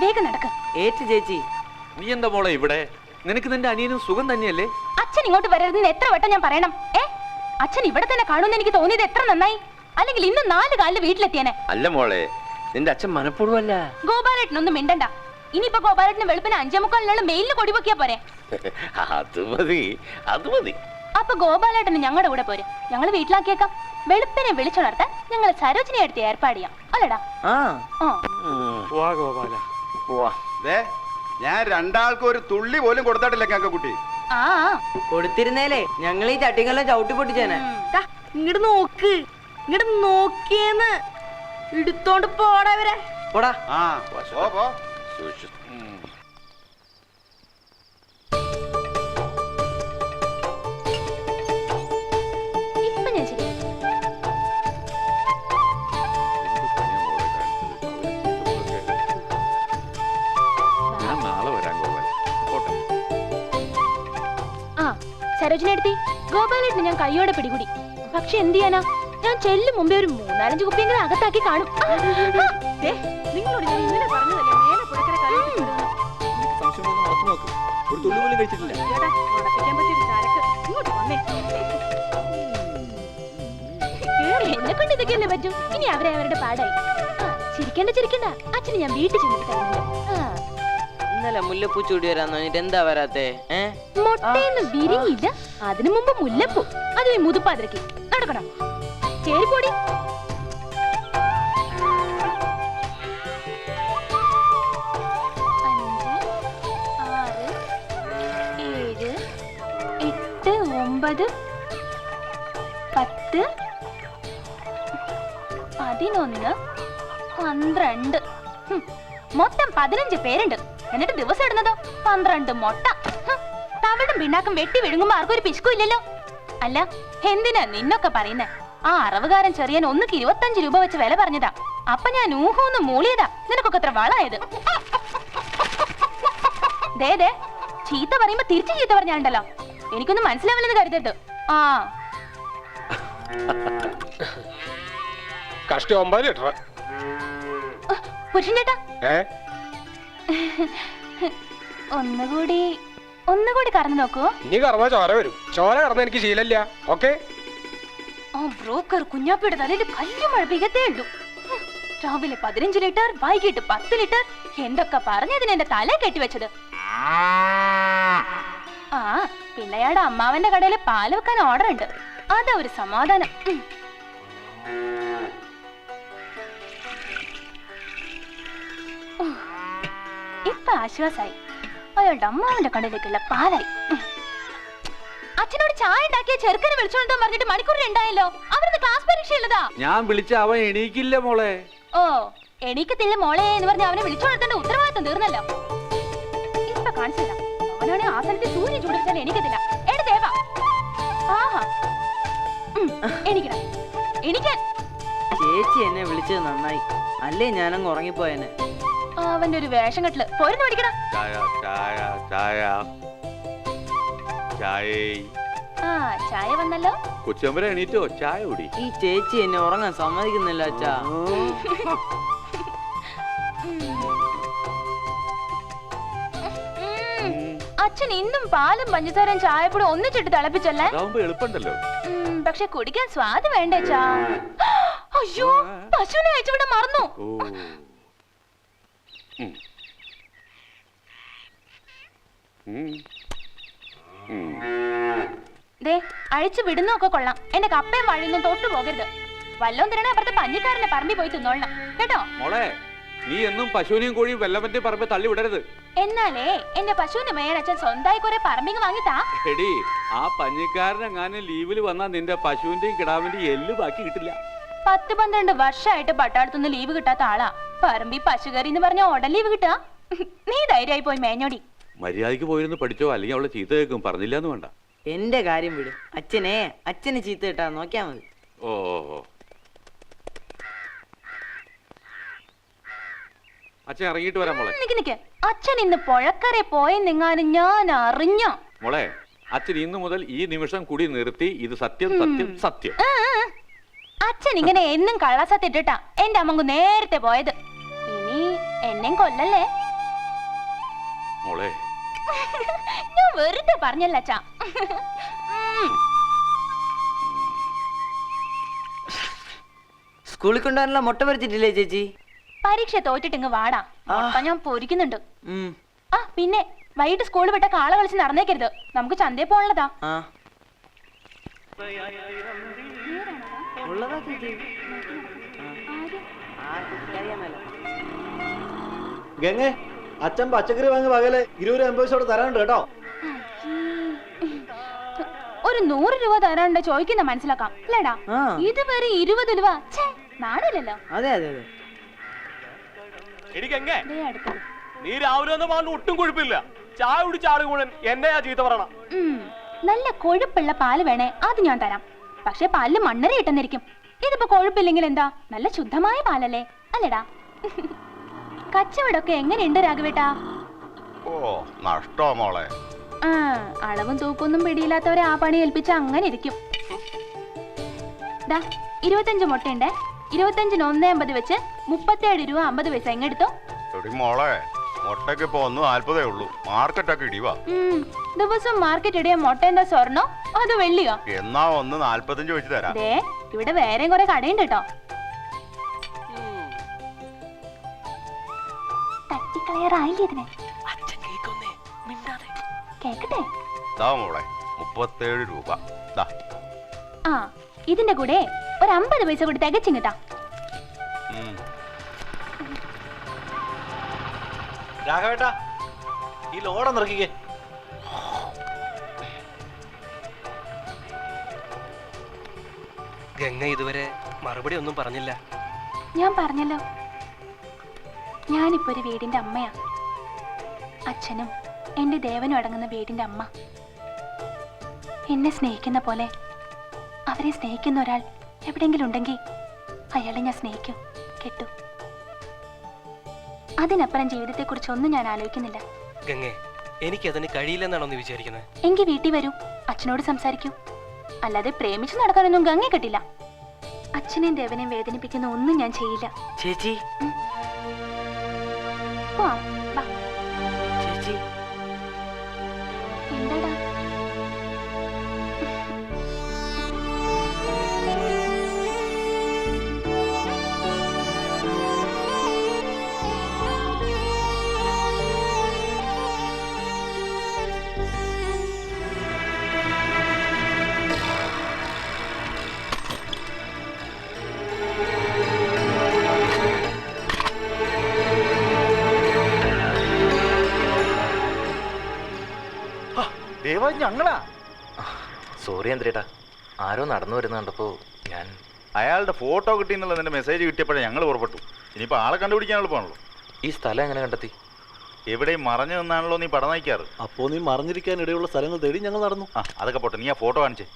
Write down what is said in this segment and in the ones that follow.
വേഗം നടക്ക്. ഏറ്റ് ചേച്ചി. നീ എന്താ മോളെ ഇവിടെ? നിനക്ക് നിന്റെ അനിയനും സുഖം തന്നെയല്ലേ? അച്ഛൻ ഇങ്ങോട്ട് വരരുതെന്ന് എത്ര വട്ടം ഞാൻ പറയണം? അച്ഛൻ ഇവിടെ തന്നെ കാണുമെന്ന് എനിക്ക് തോന്നിയത് എത്ര നന്നായി. അല്ലെങ്കിൽ ഇന്ന് 4 കാലില് വീട്ടിലെത്തിയേനെ. അല്ല മോളെ, നിന്റെ അച്ഛൻ മനഃപൂർവ്വമല്ല. ഗോപാലേട്ടനൊന്നും മിണ്ടണ്ട. ഇനിയിപ്പോ ഗോപാലേട്ടന് വെളുപ്പിന് 5:45 മെയിലിന് കൊടി പൊക്കിയാ പോരെ? അത് മതി, അത് മതി. അപ്പൊ ഗോപാലേട്ടന് ഞങ്ങളുടെ കൂടെ പോരെ, ഞങ്ങൾ വീട്ടിലാക്കിയേക്കാം. വെളുപ്പിനെ വിളിച്ചുണർത്താൻ ഞങ്ങൾ സരോജിനി എടുത്ത് ഏർപ്പാട് ചെയ്യാം, അല്ലടാ? ഞാൻ രണ്ടാൾക്കും ഒരു തുള്ളി പോലും കൊടുത്തിട്ടില്ല കാക്കക്കുട്ടി. കൊടുത്തിരുന്നേലേ ഞങ്ങൾ ഈ ചട്ടിക്കെല്ലാം ചവിട്ടി പൊട്ടിച്ചേനെ. ഇങ്ങോട്ട് നോക്ക്, ഇങ്ങോട്ട് നോക്കിയേന്ന് എടുത്തോണ്ട് പോടാവരെ. പോടാ. ഇപ്പൊ ഞാൻ ശരി. സരോജിനി എടുത്തി ഗോപാലേട്ടന് ഞാൻ കയ്യോടെ പിടികൂടി. പക്ഷെ എന്ത് ചെയ്യാനാ, ഞാൻ ചെല്ലും മുമ്പേ ഒരു 3-4 കുപ്പിയെങ്കിലും അകത്താക്കി കാണും. നിങ്ങളോട് ഞാൻ ഇന്നലെ പറഞ്ഞതല്ലേ മേലെ പുഴക്കര എന്നെ കൊണ്ട് ഇതൊക്കെയല്ലേ പറ്റൂ. ഇനി അവരെ അവരുടെ പാടായി. ചിരിക്കണ്ട, അച്ഛന് ഞാൻ വീട്ടിൽ ചെന്നിട്ട് തരുന്നുണ്ട്. ഇന്നലെ മുല്ലപ്പൂ ചൂടി വരാന്ന് പറഞ്ഞിട്ട് എന്താ വരാത്തെ? മൊട്ടയെന്ന് വിരിയില്ല, അതിനു മുമ്പ് മുല്ലപ്പൂ. അത് മുതുപ്പാതിരക്കി നടക്കണം. ചേരിപ്പോടി. ഒമ്പത് 10 11 12 മൊത്തം 15 പേരുണ്ട്. എന്നിട്ട് ദിവസം ഇടുന്നതോ 12 മുട്ട. തവിടും പിണ്ണാക്കും വെട്ടി വിഴുങ്ങുമ്പോ ആർക്കും ഒരു പിശുക്കും ഇല്ലല്ലോ. അല്ല, എന്തിനാ നിന്നൊക്കെ പറയുന്നേ? ആ അറവുകാരൻ ചെറിയാൻ 1ക്ക് 25 രൂപ വെച്ച് വില പറഞ്ഞതാ. അപ്പൊ ഞാൻ ഊഹൂന്ന് മൂളിയതാ നിനക്കൊക്കെ എത്ര വളായത്. ദേ ചീത്ത പറയുമ്പോ തിരിച്ചു ചീത്ത പറഞ്ഞാണ്ടല്ലോ. എനിക്കൊന്നും മനസ്സിലാവില്ലെന്ന് കരുതരുത്. പുരുഷൻ ചേട്ടാ, ഒന്നുകൂടി കറന്നു നോക്കൂ. ഇനി കറന്നാ ചോര വരും. ചോര കറന്ന എനിക്ക് ശീലല്ല. ഓക്കെ. ബ്രോക്കർ കുഞ്ഞാപ്പിയുടെ തലയിൽ കല്ല് മഴ പെയ്യത്തേ ഉള്ളൂ. രാവിലെ 15 ലിറ്റർ, വൈകിട്ട് 10 ലിറ്റർ. എന്തൊക്കെ പറഞ്ഞതിന് എന്റെ തല കെട്ടിവെച്ചത്. പിള്ളയാടെ അമ്മാവന്റെ കടയില് പാല് വെക്കാൻ ഓർഡർ ഉണ്ട്. അതാ ഒരു സമാധാനം. ഇപ്പൊ ആശ്വാസായി. അയാളുടെ അമ്മാവന്റെ കടയിലേക്കുള്ള പാലായി. അച്ഛനോട് ചായ ഉണ്ടാക്കിയ ചെറുക്കനെ വിളിച്ചോണ്ടോ പറഞ്ഞിട്ട് മണിക്കൂറിൽ ഉണ്ടായല്ലോ. അവരുടെ ക്ലാസ് പരീക്ഷ ഉള്ളതാ. ഞാൻ വിളിച്ച അവൻ എണീക്കില്ല മോളെ. എണീക്കത്തില്ല മോളെ എന്ന് പറഞ്ഞ അവനെ വിളിച്ചോണ്ടത്തിന്റെ ഉത്തരവാദിത്തം തീർന്നല്ലോ. ഇപ്പൊ കാണിച്ചില്ല. അവനാണ് ആസനത്തിൽ സൂര്യൻ ചൂടിച്ചാൽ എണീക്കത്തില്ല. ദേവാ, എണീക്കണം, എണീക്കാൻ. ചേച്ചി എന്നെ വിളിച്ചത് നന്നായി, അല്ലേ ഞാനങ്ങ് ഉറങ്ങിപ്പോയനെ. അവന്റെ ഒരു വേഷം കെട്ടില് പോരുന്ന് പഠിക്കണം. ചായ വന്നല്ലോ. കൊച്ചമ്പര എണീറ്റോ? ചായ കുടി. ഈ ചേച്ചി എന്നെ ഉറങ്ങാൻ സമ്മതിക്കുന്നില്ല അച്ഛാ. അച്ഛൻ ഇന്നും പാലും പഞ്ചസാരയും ചായപ്പൊടി ഒന്നിച്ചിട്ട് തിളപ്പിച്ചല്ലേ? എളുപ്പമുണ്ടല്ലോ. പക്ഷെ കുടിക്കാൻ സ്വാദ് വേണ്ടേ ചാ? അയ്യോ, പശുവിനെ അയച്ചുവിടെ മറന്നു. ദേ, അഴിച്ചു വിടുന്നൊക്കെ കൊള്ളാം. എന്റെ കപ്പയും വഴിയൊന്നും തൊട്ടു പോകരുത്. വല്ലതും തരണേ അപ്പുറത്തെ പഞ്ഞിക്കാരനെ പറമ്പി പോയി തിന്നോളണം കേട്ടോ. മോളെ, നീ എന്നും പശുവിനെയും കോഴിയും വെല്ലവന്റെ പറമ്പ് തള്ളി വിടരുത്. എന്നാലേ എന്റെ പശുവിന്റെ മേയൻ അച്ഛൻ സ്വന്തമായി കുറെ പറമ്പിങ് വാങ്ങിത്താ. എടി, ആ പഞ്ഞിക്കാരനെങ്ങാനും ലീവില് വന്നാ നിന്റെ പശുവിന്റെയും കിടാവിന്റെയും എല്ല് ബാക്കി കിട്ടില്ല. 10-12 വർഷമായിട്ട് പട്ടാളത്തുനിന്ന് ലീവ് കിട്ടാത്ത ആളാ. പറമ്പി പശുകറി എന്ന് പറഞ്ഞ ഉടൻ ലീവ് കിട്ടാ. നീ ധൈര്യമായി പോയി മേഞ്ഞോടി. മര്യാദക്ക് പോയിരുന്നു പഠിച്ചോ, അല്ലെങ്കിൽ അവളെ ചീത്ത കേൾക്കും. പറഞ്ഞില്ലാന്ന് വേണ്ട. എന്റെ കാര്യം വിടും. അച്ഛന് ചീത്ത കിട്ടാ നോക്കിയാ മതി. ഓ, അച്ഛൻ ഇറങ്ങിയിട്ട് വരാം മോളെ. നിക്ക്, അച്ഛൻ ഇന്ന് പുഴക്കരെ പോയെന്നെങ്ങാനും ഞാൻ അറിഞ്ഞോ? മോളെ, അച്ഛൻ ഇന്നു മുതൽ ഈ നിമിഷം കൂടി നിർത്തി. ഇത് സത്യം, സത്യം, സത്യം. അച്ഛൻ ഇങ്ങനെ എന്നും കള്ളസത്യം ഇട്ടിട്ടാ എന്റെ അമ്മക്ക് നേരത്തെ പോയത്. ഇനി എന്നെയും കൊല്ലല്ലേ? മോളെ ഞാൻ വെറുതെ പറഞ്ഞല്ല അച്ഛാ. സ്കൂളിൽ കൊണ്ടുവരാനുള്ള മുട്ട പറിച്ചിട്ടില്ലേ ചേച്ചി? പരീക്ഷ തോറ്റിട്ട് ഇങ്ങ് വാടാ. മുട്ട ഞാൻ പൊരിക്കുന്നുണ്ട്. ഉം. ആ പിന്നെ വൈകിട്ട് സ്കൂൾ വിട്ട കാള കളിച്ച് നടന്നേക്കരുത്. നമുക്ക് ചന്തയിൽ പോകാനുള്ളതാ. ആ. ഉള്ളതാ ചേച്ചി. ഗംഗേ, അച്ഛൻ പച്ചക്കറി വാങ്ങി പകല് 20-50 പൈസയോടെ തരാനുണ്ട് കേട്ടോ. ഒരു 100 രൂപ തരാണ്ട് ചോദിക്കുന്ന മനസ്സിലാക്കാം അല്ലേടാ. ആ. ഇതുവരെ 20 രൂപ. നാണില്ലല്ലോ. അതെ അതെ അതെ. ദേ അടുത്തത്. നീ രാവിലെ ഒന്നും പറഞ്ഞ ഒട്ടും കുഴപ്പമില്ല. ചായ കുടിച്ച ആള് കൂടെ എന്നെ ചീത്ത പറയണം. നല്ല കൊഴുപ്പുള്ള പാല് വേണേ അത് ഞാൻ തരാം. പക്ഷെ പാലില് മണ്ണര ഇട്ടെന്നിരിക്കും. ഇതിപ്പോ കൊഴുപ്പില്ലെങ്കിൽ എന്താ, നല്ല ശുദ്ധമായ പാലല്ലേ അല്ലേടാ. കച്ചവടമൊക്കെ എങ്ങനെയുണ്ട് രാഘവേട്ടാ? ഓ നഷ്ടോ മോളെ. ആ അളവും തൂക്കൊന്നും പിടിയില്ലാത്തവരെ ആ പണി ഏൽപ്പിച്ച അങ്ങനെ ഇരിക്കും. 25 മുട്ടയുണ്ട്. 25-ന് 1.50 വെച്ച് 37 രൂപ 50 പൈസ. എങ്ങെടുത്തോ? എടി മോളെ, മുട്ടയ്ക്ക് ഇപ്പൊ 1.40 ഉള്ളൂ. മാർക്കറ്റൊക്കെ ഇടിവാ. ദിവസം മാർക്കറ്റ് ഇടിയ മുട്ട എന്താ സ്വർണ്ണോ അതോ വെള്ളിയോ? എന്നാ 1.45 വെച്ച് തരാം. ദേ ഇവിടെ വേറെയും കുറെ കടയുണ്ട് കേട്ടോ. തട്ടിക്കളയാറായില്ലേ ഇതിന്? കേക്കട്ടെ. ദാ മോളെ 37 രൂപ. ദാ. ആ ഇതിന്റെ കൂടെ ഒരു 50 പൈസ കൂടി തികച്ചും കിട്ടാം. രാഘവേട്ടാ, ഈ ലോഡം നിറക്കിക്കേ. ഗംഗ ഇതുവരെ മറുപടി ഒന്നും പറഞ്ഞില്ല. ഞാൻ പറഞ്ഞല്ലോ, ഞാനിപ്പോ ഒരു വീടിന്റെ അമ്മയാ. അച്ഛനും എന്റെ ദേവനും അടങ്ങുന്ന വീടിന്റെ അമ്മ. എന്നെ സ്നേഹിക്കുന്ന പോലെ അവരെ സ്നേഹിക്കുന്ന ഒരാൾ എവിടെയെങ്കിലും ഉണ്ടെങ്കിൽ അയാളെ ഞാൻ സ്നേഹിക്കും, കേട്ടു. അതിനപ്പുറം ജീവിതത്തെക്കുറിച്ചൊന്നും ഞാൻ ആലോചിക്കുന്നില്ല. ഗംഗെ, എനിക്കതിന് കഴിയില്ലെന്നാണോ നീ വിചാരിക്കുന്നത്? എങ്കിൽ വീട്ടിൽ വരൂ, അച്ഛനോട് സംസാരിക്കൂ. അല്ലാതെ പ്രേമിച്ച് നടക്കാനൊന്നും ഗംഗ കിട്ടില്ല. അച്ഛനെയും ദേവനെയും വേദനിപ്പിക്കുന്ന ഒന്നും ഞാൻ ചെയ്യില്ല. ചേച്ചി പോവാം, വാ. ചേച്ചി എന്താടാ? ഞങ്ങളാ. സോറി എന്ത്രേട്ടാ, ആരോ നടന്നു വരുന്ന കണ്ടപ്പോ ഞാൻ. അയാളുടെ ഫോട്ടോ കിട്ടിയെന്നുള്ള നിന്റെ മെസ്സേജ് കിട്ടിയപ്പോഴേ ഞങ്ങൾ പുറപ്പെട്ടു. ഇനിയിപ്പോ ആളെ കണ്ടുപിടിക്കാൻ എളുപ്പമാണല്ലോ. ഈ സ്ഥലം എങ്ങനെ കണ്ടെത്തി? എവിടെയും മറഞ്ഞു നിന്നാണല്ലോ നീ പടം നയിക്കാറ്. അപ്പോ നീ മറിഞ്ഞിരിക്കാൻ ഇടയുള്ള സ്ഥലങ്ങൾ തേടി ഞങ്ങൾ നടന്നു. ആ അതൊക്കെ പോട്ടെ, നീ ആ ഫോട്ടോ കാണിച്ചേ.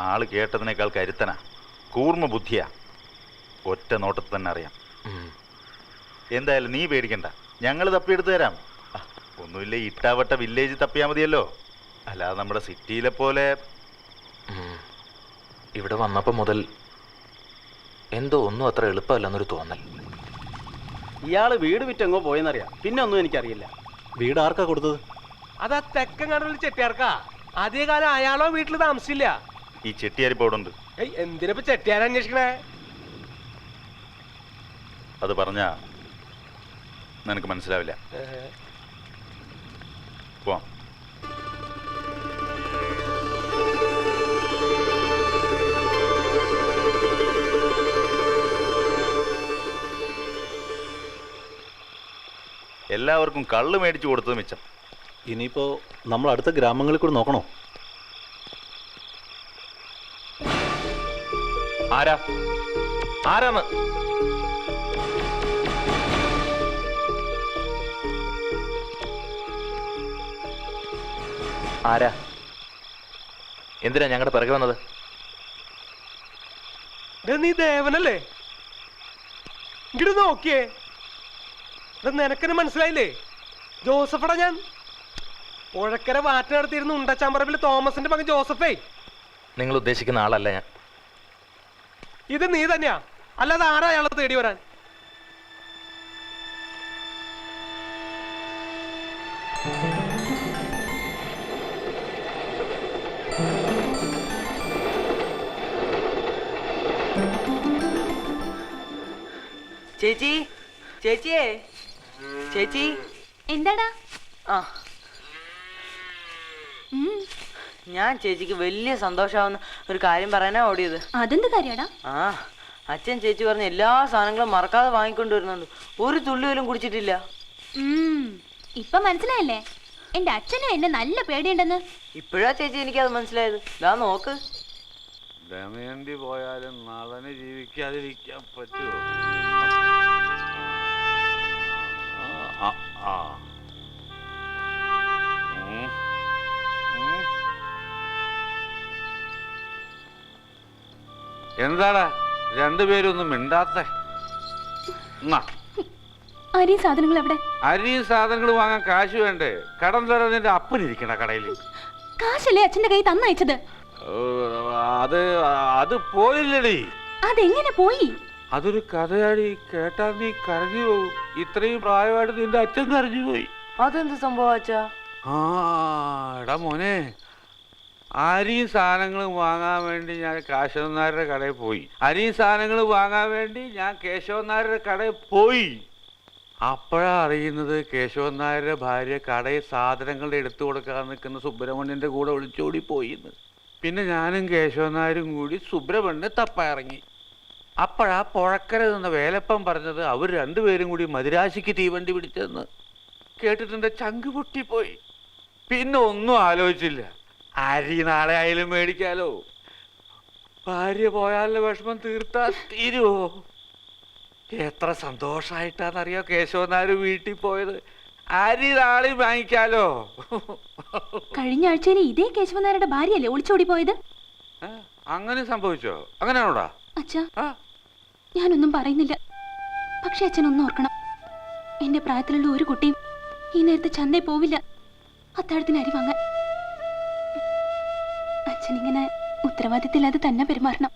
ആള് കേട്ടതിനേക്കാൾ കരുത്തനാ, കൂർമ്മ ബുദ്ധിയാ. ഒറ്റ നോട്ടത്തിൽ തന്നെ അറിയാം. എന്തായാലും നീ പേടിക്കണ്ട, ഞങ്ങൾ തപ്പിയെടുത്ത് തരാം. ഒന്നുമില്ല, ഇട്ടാവട്ട വില്ലേജ് തപ്പിയാൽ മതിയല്ലോ. അല്ലാതെ നമ്മുടെ സിറ്റിയിലെ പോലെ. ഇവിടെ വന്നപ്പോ മുതൽ എന്തോ ഒന്നും അത്ര എളുപ്പമല്ലെന്നൊരു തോന്നൽ. ഇയാള് വീട് വിറ്റെങ്ങോ പോയെന്നറിയാം, പിന്നെ ഒന്നും എനിക്കറിയില്ല. വീട് ആർക്കാ കൊടുത്തത്? അതാ തെക്കൻ കടലിൽ ചെട്ടിയാർക്കാ. അധികകാലം അയാളോ വീട്ടിൽ താമസിച്ചില്ല. ഈ ചെട്ടിയാരിപ്പോ അവിടെ ഉണ്ട്. എന്തിനപ്പോ ചെട്ടിയാരെ അന്വേഷിക്കണേ? അത് പറഞ്ഞാ നിനക്ക് മനസ്സിലാവില്ല. പോവാം. എല്ലാവർക്കും കള്ള് മേടിച്ചു കൊടുത്തത് മിച്ചം. ഇനിയിപ്പോ നമ്മൾ അടുത്ത ഗ്രാമങ്ങളിൽ കൂടെ നോക്കണോ? ആരാ ആരാന്ന്? ആരാ? എന്തിനാ ഞങ്ങളുടെ പിറകെ വന്നത്? നീ ദേവനല്ലേ? ഇങ്ങോട്ട് നോക്കിയേ. നിനക്കെന്നെ മനസ്സിലായില്ലേ? ജോസഫടാ ഞാൻ. പുഴക്കര വാറ്റ് നടത്തിയിരുന്ന ഉണ്ടച്ചാമ്പറമ്പിൽ തോമസിന്റെ മകൻ ജോസഫേ. നിങ്ങൾ ഉദ്ദേശിക്കുന്ന ആളല്ല ഞാൻ. ഇത് നീ തന്നെയാ. അല്ലാതെ ആരാ അയാളെ തേടി വരാൻ? ചേച്ചി, ചേച്ചിയേ, ചേച്ചി. എന്താടാ? ആ, ഉം, ഞാൻ ചേച്ചിക്ക് വലിയ സന്തോഷാവുന്ന ഒരു കാര്യം പറയാനാ ഓടിയത്. അതെന്ത് കാര്യടാ? ആ, അച്ഛൻ ചേച്ചി പറഞ്ഞ എല്ലാ സാധനങ്ങളും മറക്കാതെ വാങ്ങിക്കൊണ്ടുവരുന്നുണ്ട്. ഒരു തുള്ളി പോലും കുടിച്ചിട്ടില്ല. ഇപ്പൊ മനസ്സിലായല്ലേ എന്റെ അച്ഛനും എന്നെ നല്ല പേടിയുണ്ടെന്ന്? ഇപ്പോഴാ ചേച്ചി എനിക്കത് മനസ്സിലായത്. ഇതാ നോക്ക്. ദമയന്തി പോയാലും നളന് ജീവിക്കാതിരിക്കാൻ പറ്റുമോ? എന്താടാ രണ്ടുപേരൊന്നും മിണ്ടാത്ത? അരി സാധനങ്ങൾ എവിടെ? അരിയും സാധനങ്ങൾ വാങ്ങാൻ കാശ് വേണ്ടേ? കടം തരാൻ നിന്റെ അപ്പനിരിക്കണ കടയിൽ. കാശല്ലേ അച്ഛന്റെ കൈ തന്നയച്ചത്? അത് പോയില്ലടി. അതെങ്ങനെ പോയി? അതൊരു കഥയാടി, കേട്ടാൽ നീ കരഞ്ഞു പോകും. ഇത്രയും പ്രായമായിട്ട് നിന്റെ അച്ഛൻ കരഞ്ഞു പോയി. അതെന്ത് സംഭവം അച്ഛാ? എടാ മോനെ, അരിയും സാധനങ്ങളും വാങ്ങാൻ വേണ്ടി ഞാൻ കേശവൻ നായരുടെ കടയിൽ പോയി. അരിയും സാധനങ്ങളും വാങ്ങാൻ വേണ്ടി ഞാൻ കേശവൻ നായരുടെ കടയിൽ പോയി. അപ്പോഴാ അറിയുന്നത് കേശവൻ നായരുടെ ഭാര്യ കടയിൽ സാധനങ്ങൾ എടുത്തു കൊടുക്കാൻ നിൽക്കുന്ന സുബ്രഹ്മണ്യന്റെ കൂടെ ഒളിച്ചോടി പോയിന്ന്. പിന്നെ ഞാനും കേശവൻ നായരും കൂടി സുബ്രഹ്മണ്യനെ തപ്പായിറങ്ങി. അപ്പോഴാ പുഴക്കര നിന്ന വേലപ്പൻ പറഞ്ഞത് അവർ രണ്ടുപേരും കൂടി മദിരാശിക്ക് തീവണ്ടി പിടിച്ചെന്ന് കേട്ടിട്ട് എൻ്റെ ചങ്ക് പൊട്ടിപ്പോയി. പിന്നെ ഒന്നും ആലോചിച്ചില്ല. അരി നാളെ ആയാലും മേടിക്കാലോ. ഭാര്യ പോയാലുള്ള വിഷമം തീർത്താ തീരുവോ? എത്ര സന്തോഷായിട്ടാന്നറിയോ കേശവൻ നായർ വീട്ടിൽ പോയത്. അരി നാളെ വാങ്ങിക്കാലോ. കഴിഞ്ഞ ആഴ്ചയിൽ ഇതേ കേശവൻ നായരുടെ ഭാര്യയല്ലേ ഒളിച്ചോടി പോയത്? അങ്ങനെ സംഭവിച്ചോ? അങ്ങനെയാണോടാ? അച്ഛാ, ഞാനൊന്നും പറയുന്നില്ല. പക്ഷെ അച്ഛനൊന്നും ഓർക്കണം, എന്റെ പ്രായത്തിലുള്ള ഒരു കുട്ടിയും ഈ നേരത്തെ ചന്തയിൽ പോവില്ല അത്താഴത്തിന് അരി വാങ്ങാൻ. അച്ഛനിങ്ങനെ ഉത്തരവാദിത്തമില്ലാതെ തന്നെ പെരുമാറണം.